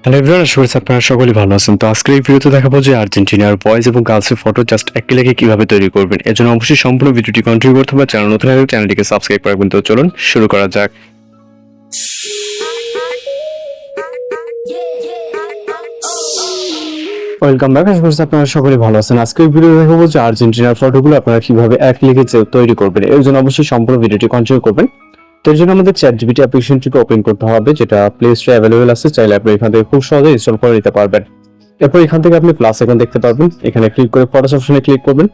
Hello everyone, আশা করছি আপনারা সকলেই ভালো আছেন। তো আজকের এই ভিডিওতে দেখাবো যে আর্জেন্টিনার বয়েজ এবং গার্লসের ফটো জাস্ট এক ক্লিকে কিভাবে তৈরি করবেন। এর জন্য অবশ্যই সম্পূর্ণ ভিডিওটি কন্টিনিউ করতে হবে। চ্যানেল নতুন হলে চ্যানেলটিকে সাবস্ক্রাইব করবেন। তো চলুন শুরু করা যাক। Welcome back. আশা করছি আপনারা সকলেই ভালো আছেন। আজকের ভিডিও দেখাবো যে আর্জেন্টিনার ফটোগুলো আপনারা কিভাবে এক ক্লিকে তৈরি করবেন। এর জন্য অবশ্যই সম্পূর্ণ ভিডিওটি কন্টিনিউ করবেন। তো এর জন্য আমাদের চ্যাটজিপিটি অ্যাপ্লিকেশনটিকে ওপেন করতে হবে, যেটা প্লে স্টোরে অ্যাভেলেবল আছে। চাইলে আপনি এখান থেকে খুব সহজে ইনস্টল করে নিতে পারবেন। এরপর এখান থেকে আপনি প্লাস আইকন দেখতে পারবেন, এখানে ক্লিক করে ফটোস অপশনে ক্লিক করবেন।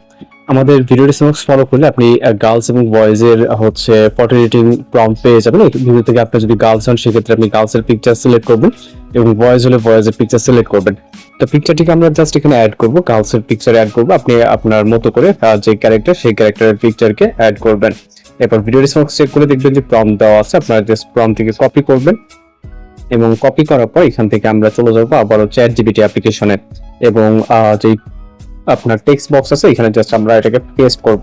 আমাদের ভিডিও ডিসক্রিপশন ফলো করলে আপনি গার্লস এবং বয়েজ এর ফটো এডিটিং প্রম্পট পেয়ে যাবেন। এই ভিডিও থেকে আপনি যদি গার্লস হন সেক্ষেত্রে আপনি গার্লস এর পিকচার সিলেক্ট করবেন এবং বয়েজ হলে বয়েজ এর পিকচার সিলেক্ট করবেন। তো পিকচারটিকে আমরা জাস্ট এখানে অ্যাড করব, গার্লস এর পিকচার অ্যাড করব। আপনি আপনার মতো করে যে ক্যারেক্টার সেই ক্যারেক্টারের পিকচারকে অ্যাড করবেন। এরপর ভিডিও ডিসক্রিপশন চেক করে দেখবেন যে প্রম্পট দেওয়া আছে, আপনারা জাস্ট প্রম্পটটিকে কপি করবেন এবং কপি করার পর এখান থেকে আমরা চলে যাবো আবারও চ্যাটজিপিটি অ্যাপ্লিকেশনে এবং যে আপনার টেক্সট বক্স আছে এখানে জাস্ট আমরা এটাকে পেস্ট করব।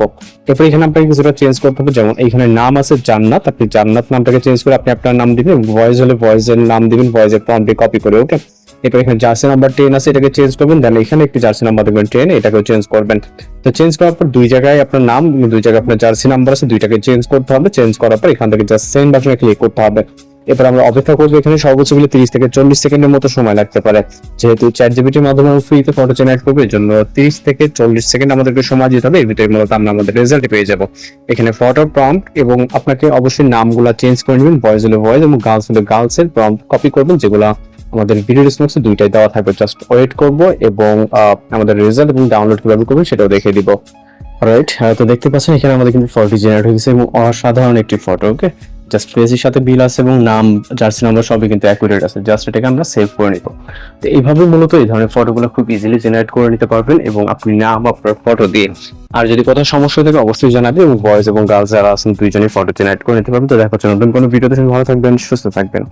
এরপর এখানে আপনাকে কিছুটা চেঞ্জ করতে হবে, যেমন এখানে নাম আছে জান্নাত, আপনি জান্নাত নামটাকে চেঞ্জ করে আপনি আপনার নাম দিবেন, ভয়েস হলে ভয়েসের নাম দিবেন, ভয়েসের প্রম্পটে কপি করে। ওকে, এরপর এখানে জার্সি নাম্বার 10 আছে, এটাকে চেঞ্জ করবেন। দেন এখানে একটি জার্সি নাম্বার দেখবেন 10, এটাকেও চেঞ্জ করবেন। তো চেঞ্জ করার পর দুই জায়গায় আপনার নাম, দুই জায়গায় আপনার জার্সি নাম্বার আছে, দুইটাকে চেঞ্জ করতে হবে। চেঞ্জ করার পর এখান থেকে জাস্ট সেন্ড বাটনে ক্লিক করতে হবে। এরপর আমরা অপেক্ষা করবো, এখানে সর্বোচ্চ গেলে 30 থেকে 40 সেকেন্ডের মতো সময় লাগতে পারে। যেহেতু চ্যাটজিপিটির মাধ্যমে ফ্রিতে ফটো জেনারেট করবে, এর জন্য 30 থেকে 40 সেকেন্ড আমাদেরকে সময় দিতে হবে। এর ভিতরে মূলত আমরা আমাদের রেজাল্ট পেয়ে যাব। এখানে ফটো প্রম্পট এবং আপনাকে অবশ্যই নামগুলা চেঞ্জ করে নেবেন, বয়েজ হলে বয়েজ এবং গার্লস হলে গার্লস এর প্রম্পট কপি করবেন, যেগুলো আমাদের ভিডিও ডিসক্রিপশনে দুইটাই দেওয়া থাকবে। জাস্ট ওয়েট করব এবং আমাদের রেজাল্ট এবং ডাউনলোড কিভাবে করবেন সেটাও দেখিয়ে দিব। রাইট, তো দেখতে পাচ্ছেন এখানে আমাদের কিন্তু ফটো জেনারেট হয়ে গেছে এবং অসাধারণ একটি ফটো। ওকে, জাস্ট ফেসের সাথে বিল আছে এবং নাম, জার্সি নাম্বার সবই কিন্তু অ্যাকুরেট আছে। জাস্ট এটাকে আমরা সেভ করে নিব। তো এইভাবে মূলত এই ধরনের ফটোগুলো খুব ইজিলি জেনারেট করে নিতে পারবেন এবং আপনি নাম আপনার ফটো দিয়ে। আর যদি কোথাও সমস্যা থাকে অবশ্যই জানাবেন এবং বয়েজ এবং গার্লস যারা আছেন দুইজনেই ফটো জেনারেট করে নিতে পারবেন। তো দেখা হচ্ছে নতুন কোনো ভিডিওতে, ভালো থাকবেন, সুস্থ থাকবেন।